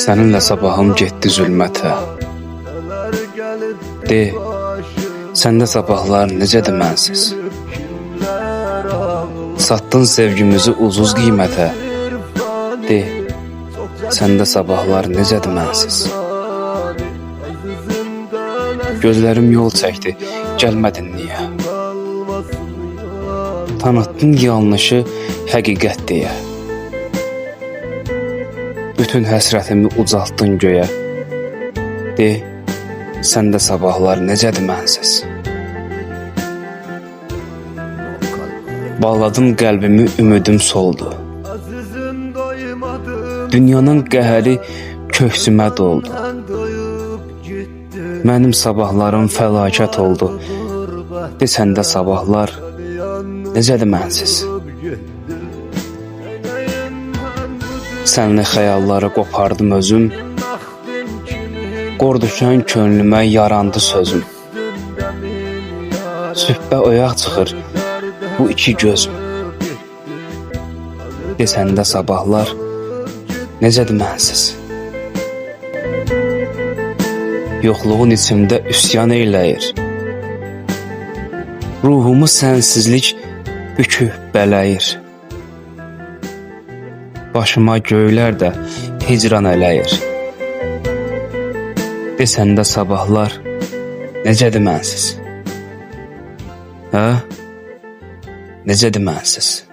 Səninlə sabahım getdi zülmətə. De, səndə sabahlar necədir mənsiz? Satdın sevgimizi ucuz qiymətə. De, səndə sabahlar necədir mənsiz? Gözlərim yol çəkdi, gəlmədin niyə? Tanıtdın yanlışı həqiqət deyə. Bütün həsrətimi ucaltdın göyə. De, səndə sabahlar necədir mənsiz? Bağladım qəlbimi, ümidim soldu. Dünyanın qəhəri köksümə doldu. Mənim sabahlarım fəlakət oldu. De, səndə sabahlar necədir mənsiz? Sənli xəyalları qopardım özüm. Qor düşən könlümə yarandı sözüm. Sübhə oyaq çıxır bu iki gözüm. De, səndə sabahlar necədir mənsiz? Yoxluğun içimdə üsyan eyləyir. Ruhumu sənsizlik büküb bələyir. Başıma göylər də hicran eləyir. De, səndə sabahlar necədir mənsiz? Hə? Necədir mənsiz?